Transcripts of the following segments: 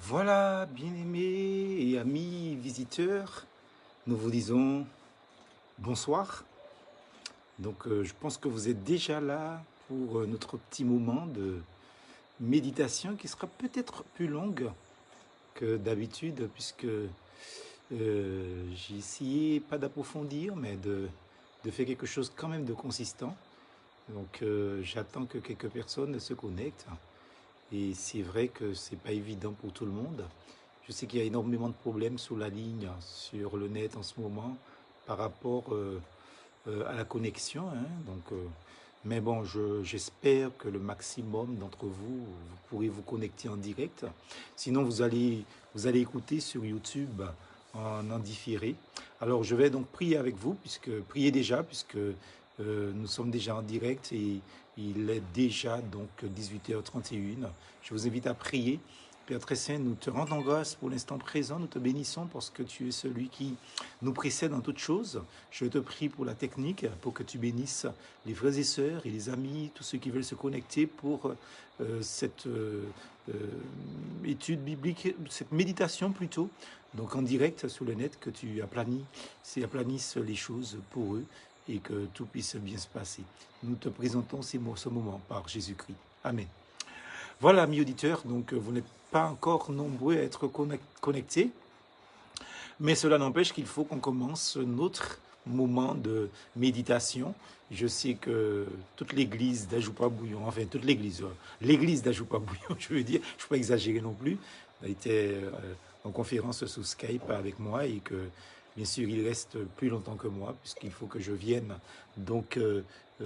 Voilà, bien-aimés et amis visiteurs, nous vous disons bonsoir. Je pense que vous êtes déjà là pour notre petit moment de méditation qui sera peut-être plus longue que d'habitude, puisque j'ai essayé, pas d'approfondir, mais de faire quelque chose quand même de consistant. J'attends que quelques personnes se connectent. Et c'est vrai que c'est pas évident pour tout le monde. Je sais qu'il y a énormément de problèmes sur la ligne, sur le net en ce moment, par rapport à la connexion, hein. Mais bon, j'espère que le maximum d'entre vous, vous pourrez vous connecter en direct. Sinon, vous allez écouter sur YouTube en différé. Alors, je vais donc prier avec vous, priez déjà, puisque nous sommes déjà en direct et il est déjà donc 18h31. Je vous invite à prier. Père très saint, nous te rendons grâce pour l'instant présent, nous te bénissons parce que tu es celui qui nous précède en toutes choses. Je te prie pour la technique, pour que tu bénisses les frères et sœurs et les amis, tous ceux qui veulent se connecter pour cette étude biblique, cette méditation plutôt, donc en direct sur le net, que tu aplanisses les choses pour eux et que tout puisse bien se passer. Nous te présentons ce moment par Jésus-Christ. Amen. Voilà, amis auditeurs, donc vous n'êtes pas encore nombreux à être connectés, mais cela n'empêche qu'il faut qu'on commence notre moment de méditation. Je sais que toute l'église d'Ajoupa-Bouillon, enfin toute l'église d'Ajoupa-Bouillon, je veux dire, je ne peux pas exagérer non plus, a été en conférence sous Skype avec moi et que bien sûr il reste plus longtemps que moi puisqu'il faut que je vienne donc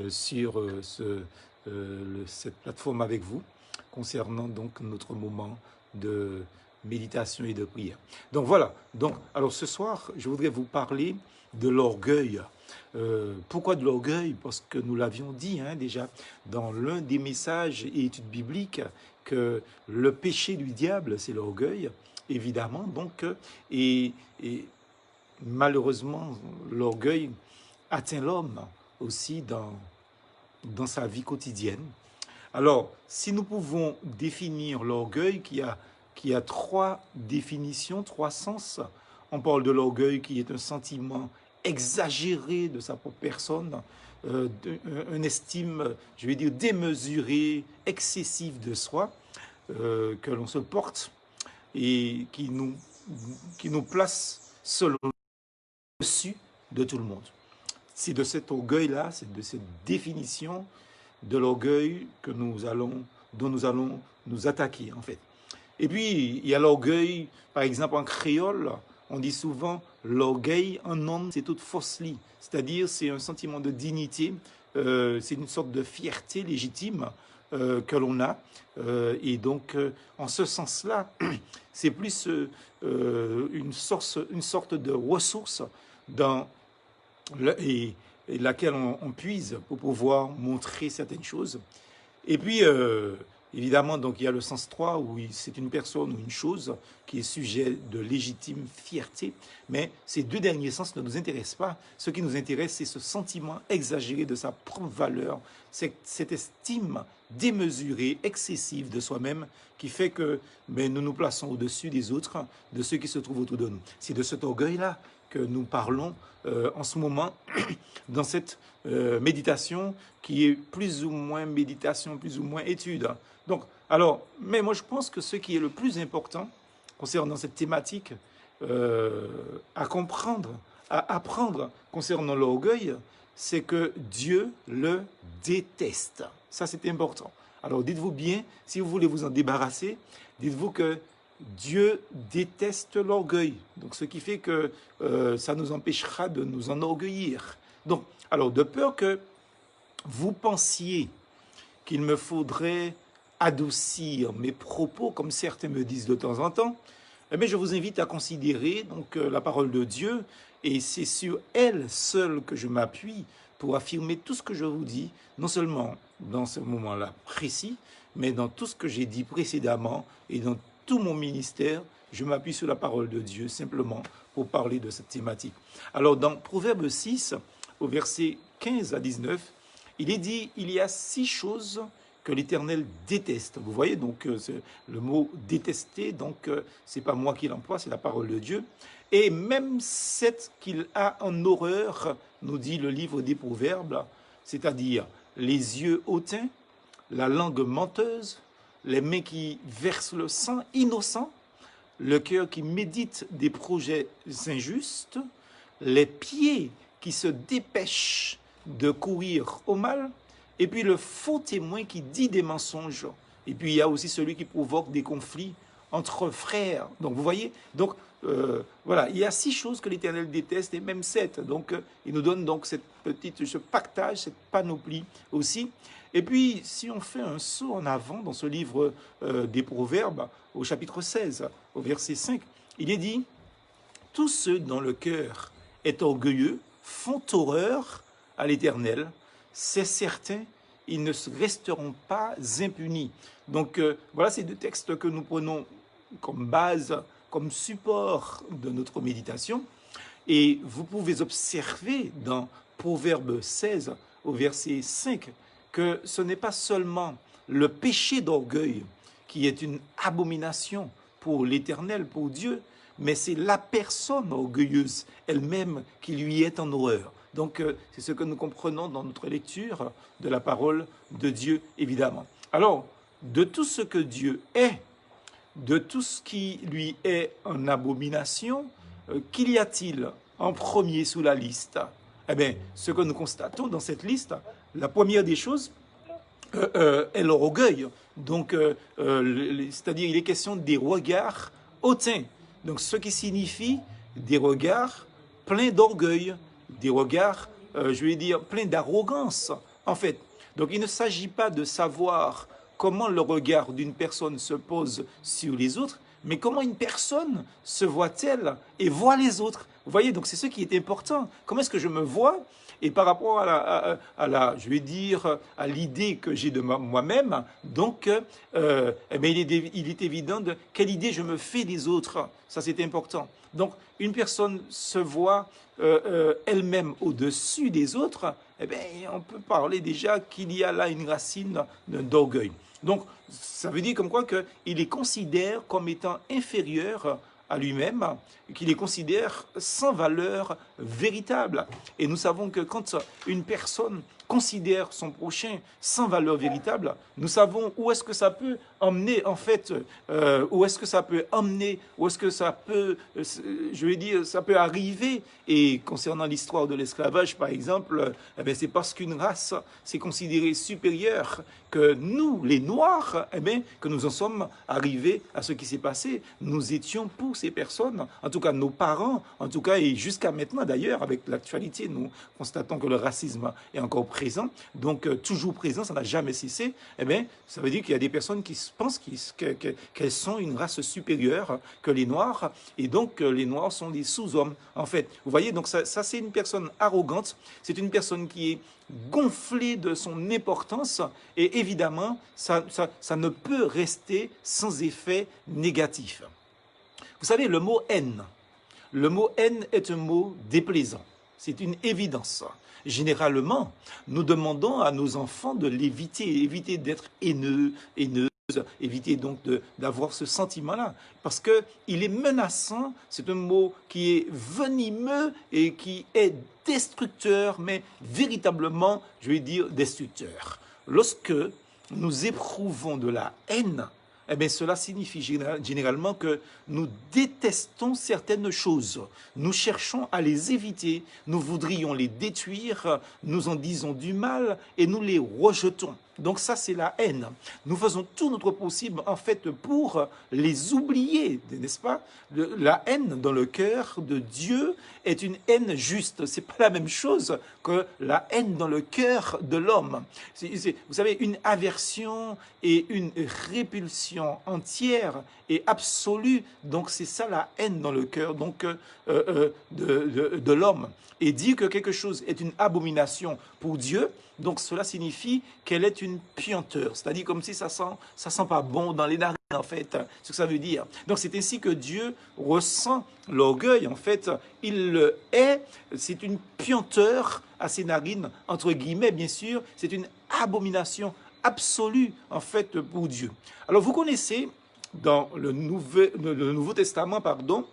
sur cette plateforme avec vous concernant donc notre moment de méditation et de prière. Donc voilà, alors ce soir, je voudrais vous parler de l'orgueil. Pourquoi de l'orgueil? Parce que nous l'avions dit déjà dans l'un des messages et études bibliques que le péché du diable, c'est l'orgueil, évidemment. Et malheureusement, l'orgueil atteint l'homme aussi dans sa vie quotidienne. Alors, si nous pouvons définir l'orgueil qui a trois définitions, trois sens, on parle de l'orgueil qui est un sentiment exagéré de sa propre personne, une estime, je vais dire, démesurée, excessive de soi, que l'on se porte et qui nous place selon dessus de tout le monde. C'est de cet orgueil-là, c'est de cette définition de l'orgueil dont nous allons nous attaquer, en fait. Et puis, il y a l'orgueil, par exemple, en créole, on dit souvent l'orgueil en homme, c'est toute fausse-lie. C'est-à-dire, c'est un sentiment de dignité, c'est une sorte de fierté légitime que l'on a. En ce sens-là, c'est plus une sorte de ressource dans et laquelle on puise pour pouvoir montrer certaines choses. Et puis, évidemment, donc, il y a le sens 3 où c'est une personne ou une chose qui est sujet de légitime fierté. Mais ces deux derniers sens ne nous intéressent pas. Ce qui nous intéresse, c'est ce sentiment exagéré de sa propre valeur, cette estime démesurée, excessive de soi-même qui fait que nous nous plaçons au-dessus des autres, de ceux qui se trouvent autour de nous. C'est de cet orgueil-là que nous parlons en ce moment dans cette méditation qui est plus ou moins méditation, plus ou moins étude. Mais moi je pense que ce qui est le plus important concernant cette thématique à comprendre, à apprendre concernant l'orgueil, c'est que Dieu le déteste. Ça c'est important. Alors dites-vous bien, si vous voulez vous en débarrasser, dites-vous que Dieu déteste l'orgueil, donc ce qui fait que ça nous empêchera de nous enorgueillir. Alors de peur que vous pensiez qu'il me faudrait adoucir mes propos, comme certains me disent de temps en temps, je vous invite à considérer la parole de Dieu, et c'est sur elle seule que je m'appuie pour affirmer tout ce que je vous dis, non seulement dans ce moment-là précis, mais dans tout ce que j'ai dit précédemment et dans tout mon ministère, je m'appuie sur la parole de Dieu simplement pour parler de cette thématique. Alors dans Proverbe 6, au verset 15 à 19, il est dit, il y a 6 choses que l'Éternel déteste. Vous voyez, donc le mot détester, donc c'est pas moi qui l'emploie, c'est la parole de Dieu. Et même 7 qu'il a en horreur, nous dit le livre des Proverbes, c'est-à-dire les yeux hautains, la langue menteuse, les mains qui versent le sang innocent, le cœur qui médite des projets injustes, les pieds qui se dépêchent de courir au mal, et puis le faux témoin qui dit des mensonges. Et puis il y a aussi celui qui provoque des conflits entre frères. Donc vous voyez, donc voilà, il y a 6 choses que l'Éternel déteste et même 7. Donc il nous donne donc ce pactage, cette panoplie aussi. Et puis si on fait un saut en avant dans ce livre des Proverbes, au chapitre 16, au verset 5, il est dit « Tous ceux dont le cœur est orgueilleux font horreur à l'Éternel. C'est certain, ils ne resteront pas impunis. » Donc voilà ces 2 textes que nous prenons comme base, comme support de notre méditation. Et vous pouvez observer dans Proverbe 16, au verset 5, que ce n'est pas seulement le péché d'orgueil qui est une abomination pour l'Éternel, pour Dieu, mais c'est la personne orgueilleuse elle-même qui lui est en horreur. Donc c'est ce que nous comprenons dans notre lecture de la parole de Dieu, évidemment. Alors, de tout ce que Dieu est, de tout ce qui lui est en abomination, qu'y a-t-il en premier sous la liste? Eh bien, ce que nous constatons dans cette liste, la première des choses est l'orgueil. Donc, c'est-à-dire, il est question des regards hautains. Donc, ce qui signifie des regards pleins d'orgueil, des regards, je vais dire, pleins d'arrogance, en fait. Donc, il ne s'agit pas de savoir comment le regard d'une personne se pose sur les autres, mais comment une personne se voit-elle et voit les autres. Vous voyez, donc c'est ce qui est important. Comment est-ce que je me vois? Et par rapport je vais dire, à l'idée que j'ai de moi-même, donc, eh bien, il est évident de quelle idée je me fais des autres. Ça, c'est important. Donc, une personne se voit elle-même au-dessus des autres, eh bien, on peut parler déjà qu'il y a là une racine d'orgueil. Donc, ça veut dire comme quoi qu'il les considère comme étant inférieurs à lui-même, qu'il les considère sans valeur véritable. Et nous savons que quand une personne considère son prochain sans valeur véritable, nous savons où est-ce que ça peut emmener, en fait, où est-ce que ça peut emmener, où est-ce que ça peut, je vais dire, ça peut arriver. Et concernant l'histoire de l'esclavage, par exemple, eh bien, c'est parce qu'une race s'est considérée supérieure que nous, les Noirs, eh bien, que nous en sommes arrivés à ce qui s'est passé. Nous étions pour ces personnes, en tout cas nos parents, en tout cas, et jusqu'à maintenant d'ailleurs, avec l'actualité, nous constatons que le racisme est encore présent, donc toujours présent, ça n'a jamais cessé. Eh bien, ça veut dire qu'il y a des personnes qui pensent qu'elles sont une race supérieure que les Noirs, et donc les Noirs sont des sous-hommes, en fait. Vous voyez, donc ça c'est une personne arrogante, c'est une personne qui est gonflée de son importance, et évidemment, ça ne peut rester sans effet négatif. Vous savez, le mot haine est un mot déplaisant. C'est une évidence. Généralement, nous demandons à nos enfants de l'éviter, éviter d'être haineux, haineuse, éviter donc d'avoir ce sentiment-là. Parce qu'il est menaçant, c'est un mot qui est venimeux et qui est destructeur, mais véritablement, je vais dire, destructeur. Lorsque nous éprouvons de la haine, eh bien, cela signifie généralement que nous détestons certaines choses. Nous cherchons à les éviter, nous voudrions les détruire, nous en disons du mal et nous les rejetons. Donc ça, c'est la haine. Nous faisons tout notre possible, en fait, pour les oublier, n'est-ce pas? La haine dans le cœur de Dieu est une haine juste. C'est pas la même chose que la haine dans le cœur de l'homme. Vous savez, une aversion et une répulsion entière et absolue. Donc c'est ça la haine dans le cœur donc de l'homme. Et dire que quelque chose est une abomination pour Dieu, donc cela signifie qu'elle est une puanteur, c'est-à-dire comme si ça sent pas bon dans les narines, en fait, ce que ça veut dire. Donc c'est ainsi que Dieu ressent l'orgueil, en fait, il le hait, c'est une puanteur à ses narines, entre guillemets, bien sûr, c'est une abomination absolue, en fait, pour Dieu. Alors, vous connaissez, dans le Nouveau Testament, pardon,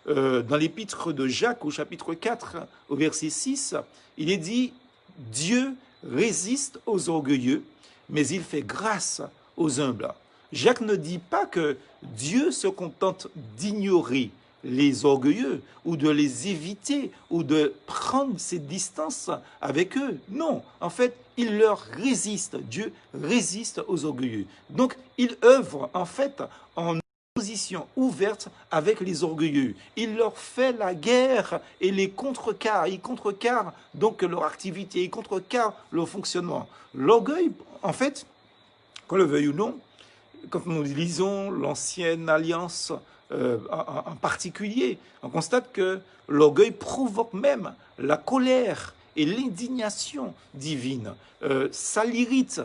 dans l'épître de Jacques, au chapitre 4, au verset 6, il est dit « Dieu résiste aux orgueilleux, mais il fait grâce aux humbles. » Jacques ne dit pas que Dieu se contente d'ignorer les orgueilleux ou de les éviter ou de prendre ses distances avec eux. Non, en fait, il leur résiste. Dieu résiste aux orgueilleux. Donc, il œuvre en fait en position ouverte avec les orgueilleux. Il leur fait la guerre et les contrecarre. Il contrecarre donc leur activité, il contrecarre leur fonctionnement. L'orgueil, en fait, qu'on le veuille ou non, quand nous lisons l'Ancienne Alliance en particulier, on constate que l'orgueil provoque même la colère et l'indignation divine. Ça l'irrite,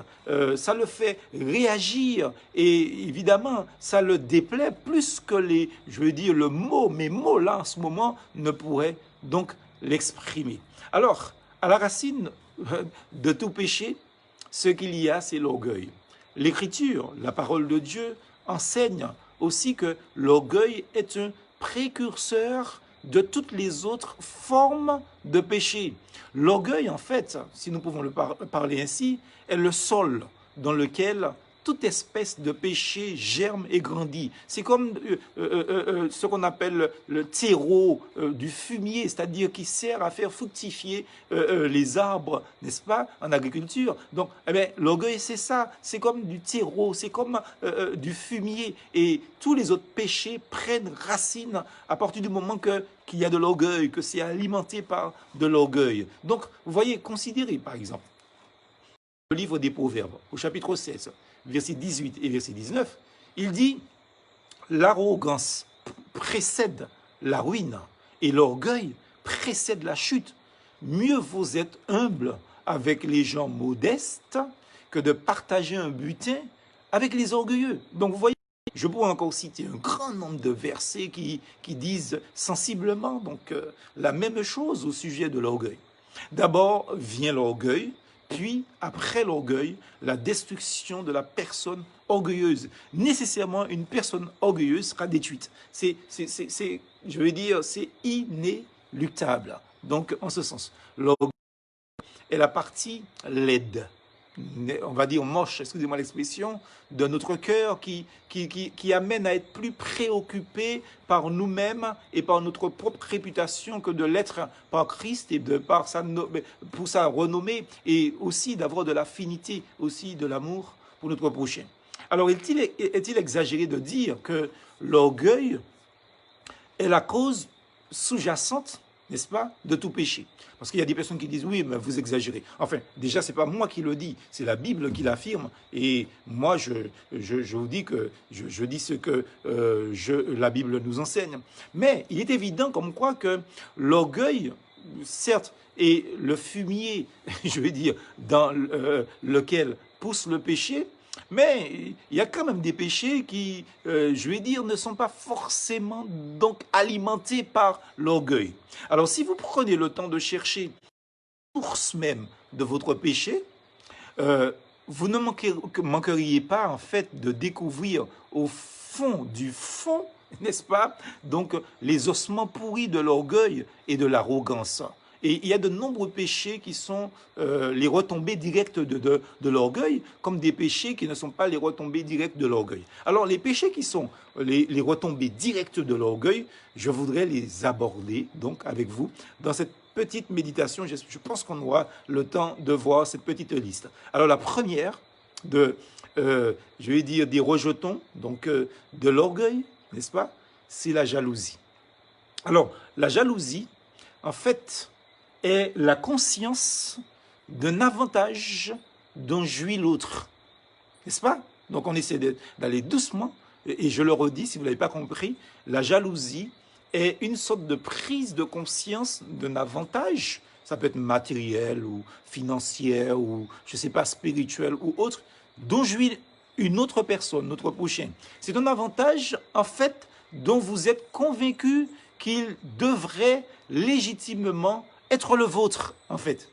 ça le fait réagir et évidemment, ça le déplaît plus que le mot, mes mots là en ce moment ne pourraient donc l'exprimer. Alors, à la racine de tout péché, ce qu'il y a, c'est l'orgueil. L'Écriture, la parole de Dieu, enseigne aussi que l'orgueil est un précurseur de toutes les autres formes de péché. L'orgueil, en fait, si nous pouvons le parler ainsi, est le sol dans lequel toute espèce de péché germe et grandit. C'est comme ce qu'on appelle le terreau du fumier, c'est-à-dire qui sert à faire fructifier les arbres, n'est-ce pas, en agriculture. Donc, l'orgueil, c'est ça. C'est comme du terreau, c'est comme du fumier. Et tous les autres péchés prennent racine à partir du moment qu'il y a de l'orgueil, que c'est alimenté par de l'orgueil. Donc, vous voyez, considérez, par exemple, le livre des Proverbes, au chapitre 16, versets 18 et verset 19, il dit « L'arrogance précède la ruine et l'orgueil précède la chute. Mieux vaut être humble avec les gens modestes que de partager un butin avec les orgueilleux. » Donc vous voyez, je pourrais encore citer un grand nombre de versets qui disent sensiblement la même chose au sujet de l'orgueil. D'abord vient l'orgueil, puis, après l'orgueil, la destruction de la personne orgueilleuse. Nécessairement, une personne orgueilleuse sera détruite. C'est inéluctable. Donc, en ce sens, l'orgueil est la partie laide, on va dire moche, excusez-moi l'expression, de notre cœur qui amène à être plus préoccupé par nous-mêmes et par notre propre réputation que de l'être par Christ et pour sa renommée et aussi d'avoir de l'affinité, aussi de l'amour pour notre prochain. Alors, est-il exagéré de dire que l'orgueil est la cause sous-jacente, n'est-ce pas, de tout péché? Parce qu'il y a des personnes qui disent, oui, mais vous exagérez. Enfin, déjà, ce n'est pas moi qui le dis, c'est la Bible qui l'affirme. Et moi, je vous dis que je dis ce que la Bible nous enseigne. Mais il est évident comme quoi que l'orgueil, certes, est le fumier, je vais dire, dans lequel pousse le péché, mais il y a quand même des péchés qui, je vais dire, ne sont pas forcément donc alimentés par l'orgueil. Alors, si vous prenez le temps de chercher la source même de votre péché, vous ne manqueriez pas, en fait, de découvrir au fond du fond, n'est-ce pas, donc les ossements pourris de l'orgueil et de l'arrogance. Et il y a de nombreux péchés qui sont les retombées directes de l'orgueil, comme des péchés qui ne sont pas les retombées directes de l'orgueil. Alors, les péchés qui sont les retombées directes de l'orgueil, je voudrais les aborder donc avec vous dans cette petite méditation. Je pense qu'on aura le temps de voir cette petite liste. Alors, la première je vais dire des rejetons, donc de l'orgueil, n'est-ce pas? C'est la jalousie. Alors, la jalousie, en fait, est la conscience d'un avantage dont jouit l'autre. N'est-ce pas? Donc on essaie d'aller doucement, et je le redis si vous ne l'avez pas compris, la jalousie est une sorte de prise de conscience d'un avantage, ça peut être matériel ou financier ou je ne sais pas, spirituel ou autre, dont jouit une autre personne, notre prochain. C'est un avantage en fait dont vous êtes convaincu qu'il devrait légitimement être le vôtre, en fait.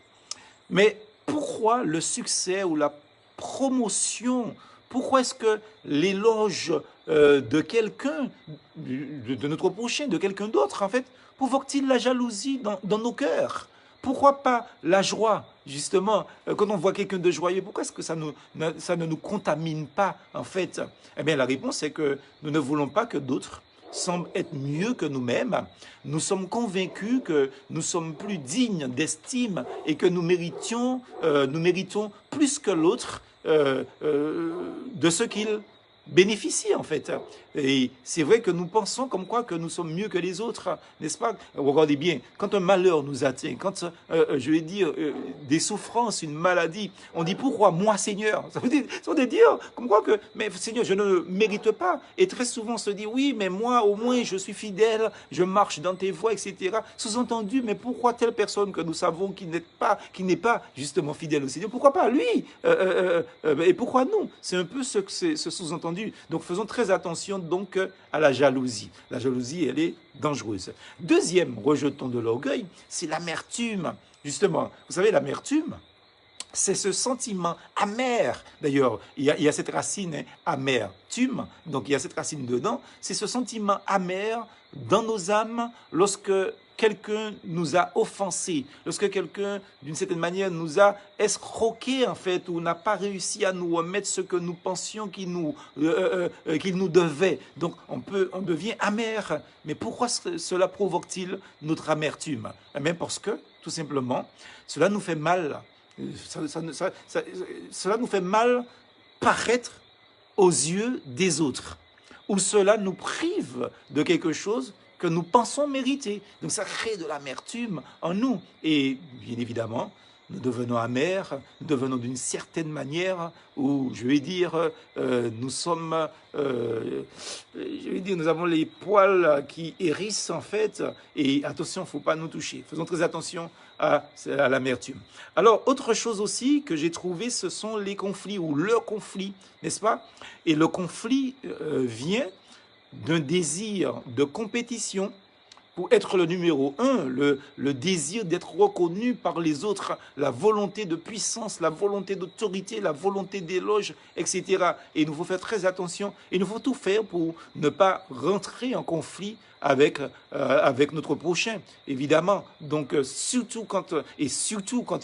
Mais pourquoi le succès ou la promotion? Pourquoi est-ce que l'éloge de quelqu'un, de notre prochain, de quelqu'un d'autre, en fait, provoque-t-il la jalousie dans nos cœurs? Pourquoi pas la joie, justement, quand on voit quelqu'un de joyeux, pourquoi est-ce que ça ne nous contamine pas, en fait? Eh bien, la réponse est que nous ne voulons pas que d'autres semblent être mieux que nous-mêmes. Nous sommes convaincus que nous sommes plus dignes d'estime et que nous méritons plus que l'autre de ce qu'il bénéficie en fait. Et c'est vrai que nous pensons comme quoi que nous sommes mieux que les autres, n'est-ce pas? Regardez bien, quand un malheur nous atteint, quand, je vais dire, des souffrances, une maladie, on dit pourquoi moi Seigneur? Ça veut dire comme quoi que, mais Seigneur, je ne mérite pas. Et très souvent on se dit, oui, mais moi au moins je suis fidèle, je marche dans tes voies, etc. Sous-entendu, mais pourquoi telle personne que nous savons qui n'est pas justement fidèle au Seigneur, pourquoi pas lui? Et pourquoi nous? C'est un peu ce sous-entendu. Donc faisons très attention donc à la jalousie. La jalousie, elle est dangereuse. Deuxième rejeton de l'orgueil, c'est l'amertume. Justement, vous savez, l'amertume, c'est ce sentiment amer. D'ailleurs, il y a cette racine amertume, donc il y a cette racine dedans. C'est ce sentiment amer dans nos âmes lorsque quelqu'un nous a offensés, lorsque quelqu'un, d'une certaine manière, nous a escroqués, en fait, ou n'a pas réussi à nous remettre ce que nous pensions qu'il nous devait. Donc, on devient amer. Mais pourquoi cela provoque-t-il notre amertume? Eh bien, parce que, tout simplement, cela nous fait mal. Cela nous fait mal paraître aux yeux des autres, ou cela nous prive de quelque chose que nous pensons mériter. Donc ça crée de l'amertume en nous. Et bien évidemment, nous devenons amers, nous devenons d'une certaine manière, où je vais dire, nous avons les poils qui hérissent en fait, et attention, il ne faut pas nous toucher. Faisons très attention à l'amertume. Alors, autre chose aussi que j'ai trouvé, ce sont les conflits, ou le conflit, n'est-ce pas? Et le conflit vient d'un désir de compétition pour être le numéro un, le désir d'être reconnu par les autres, la volonté de puissance, la volonté d'autorité, la volonté d'éloge, etc. Et il nous faut faire très attention, il nous faut tout faire pour ne pas rentrer en conflit avec notre prochain, évidemment. Donc, surtout quand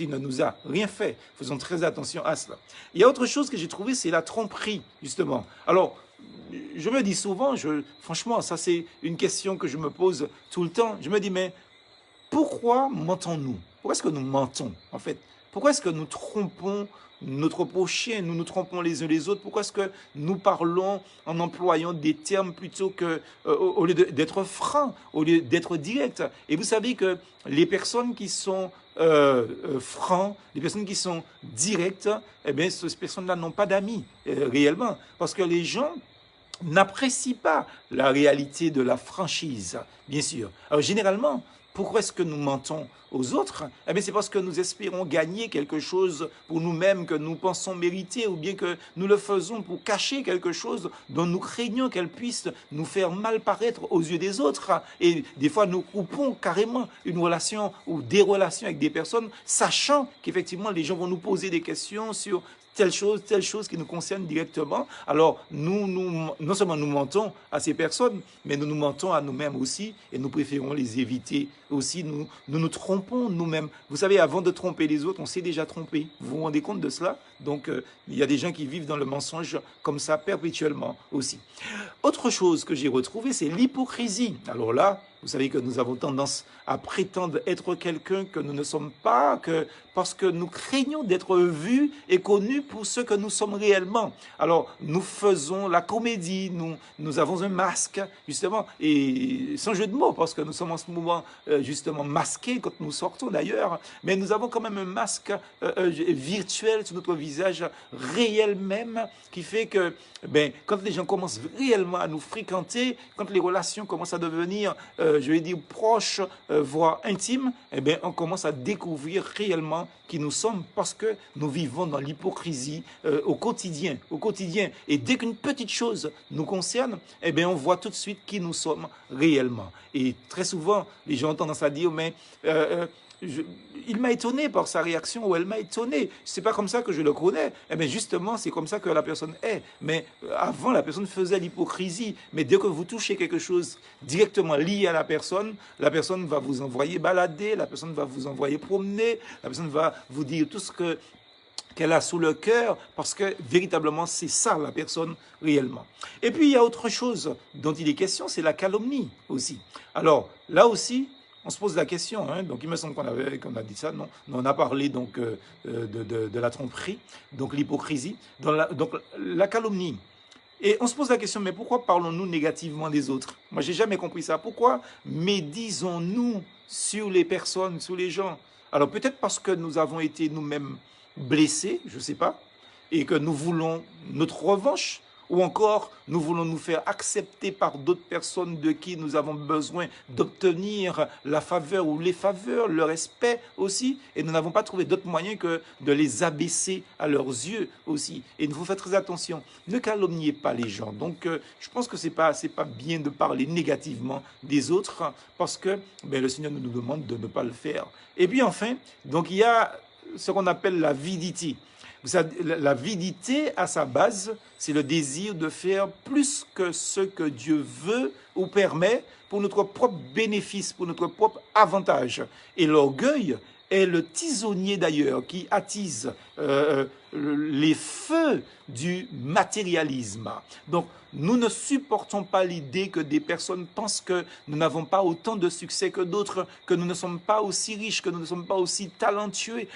il ne nous a rien fait, faisons très attention à cela. Il y a autre chose que j'ai trouvé, c'est la tromperie, justement. Alors, je me dis souvent, franchement, ça c'est une question que je me pose tout le temps. Je me dis, mais pourquoi mentons-nous? Pourquoi est-ce que nous mentons, en fait? Pourquoi est-ce que nous trompons notre prochain, nous nous trompons les uns les autres? Pourquoi est-ce que nous parlons en employant des termes plutôt que, au lieu d'être francs, au lieu d'être directs? Et vous savez que les personnes qui sont francs, les personnes qui sont directes, eh bien, ces personnes-là n'ont pas d'amis, réellement. Parce que les gens n'apprécient pas la réalité de la franchise, bien sûr. Alors généralement, pourquoi est-ce que nous mentons aux autres? Eh bien, c'est parce que nous espérons gagner quelque chose pour nous-mêmes que nous pensons mériter, ou bien que nous le faisons pour cacher quelque chose dont nous craignons qu'elle puisse nous faire mal paraître aux yeux des autres. Et des fois, nous coupons carrément une relation ou des relations avec des personnes, sachant qu'effectivement, les gens vont nous poser des questions sur telle chose qui nous concerne directement. Alors, non seulement nous mentons à ces personnes, mais nous mentons à nous-mêmes aussi, et nous préférons les éviter aussi. Nous trompons nous-mêmes. Vous savez, avant de tromper les autres, on s'est déjà trompé. Vous vous rendez compte de cela? Donc, il y a des gens qui vivent dans le mensonge comme ça perpétuellement aussi. Autre chose que j'ai retrouvée, c'est l'hypocrisie. Alors là, vous savez que nous avons tendance à prétendre être quelqu'un que nous ne sommes pas, parce que nous craignons d'être vus et connus pour ce que nous sommes réellement. Alors, nous faisons la comédie, nous avons un masque, justement, et sans jeu de mots, parce que nous sommes en ce moment, justement, masqués quand nous sortons d'ailleurs, mais nous avons quand même un masque virtuel sur notre visage réel même, qui fait que, quand les gens commencent réellement à nous fréquenter, quand les relations commencent à devenir, je vais dire, proches, voire intimes, on commence à découvrir réellement qui nous sommes, parce que nous vivons dans l'hypocrisie au quotidien. Et dès qu'une petite chose nous concerne, on voit tout de suite qui nous sommes réellement. Et très souvent, les gens ont tendance à dire, mais il m'a étonné par sa réaction, ou elle m'a étonné. C'est pas comme ça que je le connais. Eh bien, justement, c'est comme ça que la personne est. Mais avant, la personne faisait l'hypocrisie. Mais dès que vous touchez quelque chose directement lié à la personne va vous envoyer balader, la personne va vous envoyer promener, la personne va vous dire tout ce que qu'elle a sous le cœur, parce que véritablement, c'est ça la personne réellement. Et puis, il y a autre chose dont il est question, c'est la calomnie aussi. Alors, là aussi, on se pose la question, hein, donc il me semble qu'on a dit ça, non, on a parlé donc de la tromperie, donc l'hypocrisie, donc la calomnie. Et on se pose la question, mais pourquoi parlons-nous négativement des autres? Moi, j'ai jamais compris ça. Pourquoi médisons-nous sur les personnes, sur les gens? Alors peut-être parce que nous avons été nous-mêmes blessés, je ne sais pas, et que nous voulons notre revanche, ou encore nous voulons nous faire accepter par d'autres personnes de qui nous avons besoin d'obtenir la faveur ou les faveurs, le respect aussi, et nous n'avons pas trouvé d'autres moyens que de les abaisser à leurs yeux aussi. Et il faut faire très attention, ne calomniez pas les gens. Donc je pense que c'est pas bien de parler négativement des autres, parce que le Seigneur nous demande de ne pas le faire. Et puis enfin, donc il y a ce qu'on appelle la avidité. La avidité, à sa base, c'est le désir de faire plus que ce que Dieu veut ou permet pour notre propre bénéfice, pour notre propre avantage. Et l'orgueil est le tisonnier d'ailleurs qui attise les feux du matérialisme. Donc, nous ne supportons pas l'idée que des personnes pensent que nous n'avons pas autant de succès que d'autres, que nous ne sommes pas aussi riches, que nous ne sommes pas aussi talentueux,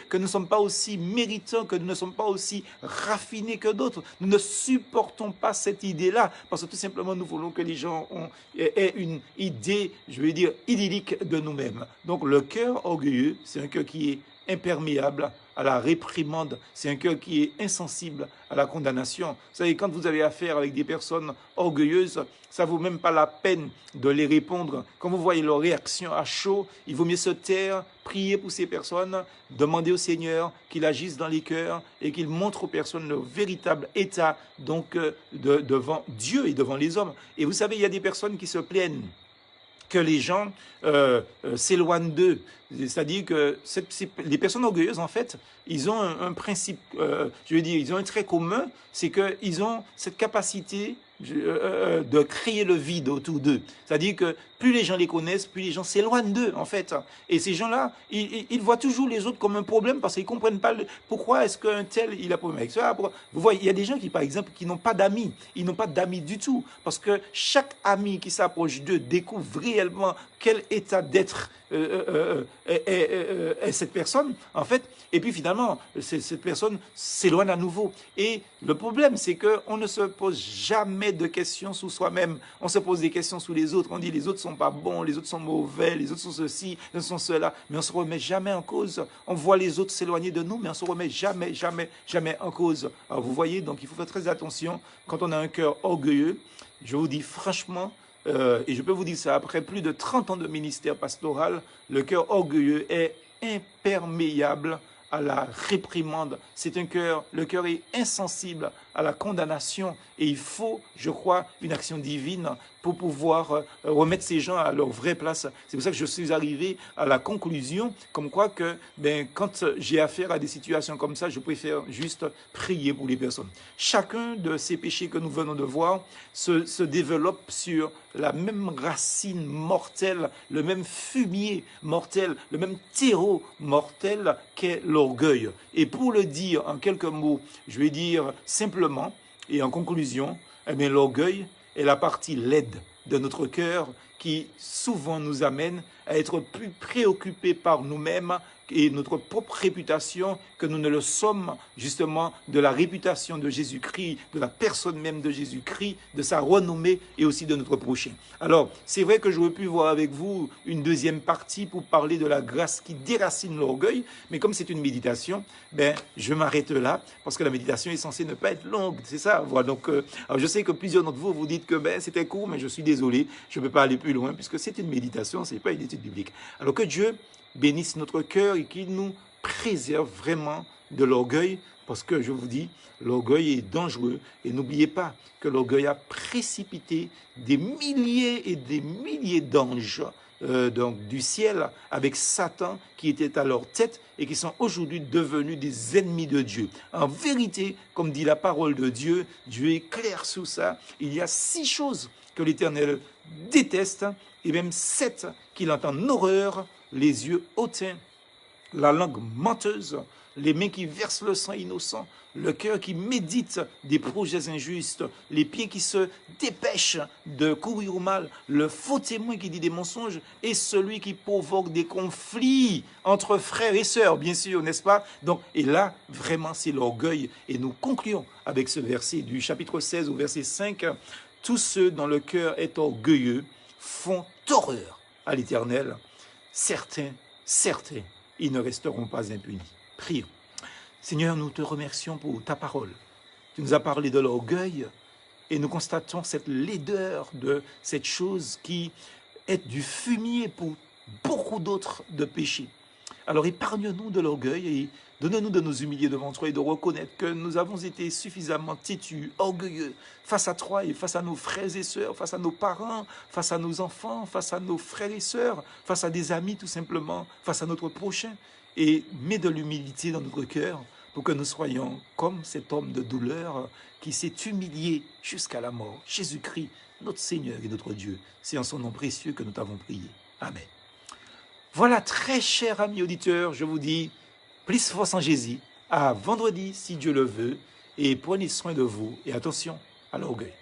que nous ne sommes pas aussi méritants, que nous ne sommes pas aussi raffinés que d'autres. Nous ne supportons pas cette idée-là, parce que tout simplement nous voulons que les gens aient une idée, je vais dire, idyllique de nous-mêmes. Donc le cœur orgueilleux, c'est un cœur qui est imperméable à la réprimande, c'est un cœur qui est insensible à la condamnation. Vous savez, quand vous avez affaire avec des personnes orgueilleuses, ça ne vaut même pas la peine de les répondre. Quand vous voyez leur réaction à chaud, il vaut mieux se taire, prier pour ces personnes, demander au Seigneur qu'il agisse dans les cœurs et qu'il montre aux personnes leur véritable état, donc devant Dieu et devant les hommes. Et vous savez, il y a des personnes qui se plaignent que les gens s'éloignent d'eux. C'est-à-dire que les personnes orgueilleuses, en fait, ils ont un principe, je veux dire, ils ont un trait commun, c'est qu'ils ont cette capacité de créer le vide autour d'eux. C'est-à-dire que plus les gens les connaissent, plus les gens s'éloignent d'eux, en fait. Et ces gens-là, ils voient toujours les autres comme un problème parce qu'ils ne comprennent pas pourquoi est-ce qu'un tel, il a un problème avec ça. Vous voyez, il y a des gens qui, par exemple, qui n'ont pas d'amis. Ils n'ont pas d'amis du tout. Parce que chaque ami qui s'approche d'eux découvre réellement quel état d'être est cette personne, en fait. Et puis finalement, cette personne s'éloigne à nouveau. Et le problème, c'est qu'on ne se pose jamais de questions sur soi-même. On se pose des questions sur les autres. On dit les autres sont pas bons, les autres sont mauvais, les autres sont ceci, les autres sont cela. Mais on ne se remet jamais en cause. On voit les autres s'éloigner de nous, mais on ne se remet jamais, jamais, jamais en cause. Alors vous voyez, donc il faut faire très attention quand on a un cœur orgueilleux. Je vous dis franchement, et je peux vous dire ça, après plus de 30 ans de ministère pastoral, le cœur orgueilleux est imperméable à la réprimande. C'est un cœur, le cœur est insensible à la condamnation et il faut, je crois, une action divine pour pouvoir remettre ces gens à leur vraie place. C'est pour ça que je suis arrivé à la conclusion, comme quoi que quand j'ai affaire à des situations comme ça, je préfère juste prier pour les personnes. Chacun de ces péchés que nous venons de voir se développe sur la même racine mortelle, le même fumier mortel, le même terreau mortel qu'est l'orgueil. Et pour le dire en quelques mots, je vais dire simplement et en conclusion, l'orgueil est la partie laide de notre cœur qui souvent nous amène à être plus préoccupés par nous-mêmes et notre propre réputation que nous ne le sommes justement de la réputation de Jésus-Christ, de la personne même de Jésus-Christ, de sa renommée et aussi de notre prochain. Alors, c'est vrai que j'aurais pu voir avec vous une deuxième partie pour parler de la grâce qui déracine l'orgueil, mais comme c'est une méditation, je m'arrête là parce que la méditation est censée ne pas être longue, c'est ça. Voilà. Donc, alors je sais que plusieurs d'entre vous vous dites que c'était court, mais je suis désolé, je ne peux pas aller plus loin puisque c'est une méditation, c'est pas une étude biblique. Alors que Dieu bénisse notre cœur et qu'il nous préserve vraiment de l'orgueil, parce que je vous dis, l'orgueil est dangereux. Et n'oubliez pas que l'orgueil a précipité des milliers et des milliers d'anges donc du ciel avec Satan qui était à leur tête et qui sont aujourd'hui devenus des ennemis de Dieu. En vérité, comme dit la parole de Dieu, Dieu est clair sur ça. Il y a 6 choses que l'Éternel déteste et même 7 qu'il entend en horreur: les yeux hautains, la langue menteuse, les mains qui versent le sang innocent, le cœur qui médite des projets injustes, les pieds qui se dépêchent de courir au mal, le faux témoin qui dit des mensonges et celui qui provoque des conflits entre frères et sœurs, bien sûr, n'est-ce pas? Donc, et là, vraiment, c'est l'orgueil. Et nous concluons avec ce verset du chapitre 16 au verset 5. Tous ceux dont le cœur est orgueilleux font horreur à l'Éternel. Certains, ils ne resteront pas impunis. Prions. Seigneur, nous te remercions pour ta parole. Tu nous as parlé de l'orgueil et nous constatons cette laideur de cette chose qui est du fumier pour beaucoup d'autres de péchés. Alors épargne-nous de l'orgueil et donne-nous de nous humilier devant toi et de reconnaître que nous avons été suffisamment têtus, orgueilleux face à toi et face à nos frères et sœurs, face à nos parents, face à nos enfants, face à nos frères et sœurs, face à des amis tout simplement, face à notre prochain. Et mets de l'humilité dans notre cœur pour que nous soyons comme cet homme de douleur qui s'est humilié jusqu'à la mort. Jésus-Christ, notre Seigneur et notre Dieu. C'est en son nom précieux que nous t'avons prié. Amen. Voilà, très chers amis auditeurs, je vous dis, plus force en Jésus. À vendredi, si Dieu le veut. Et prenez soin de vous. Et attention à l'orgueil.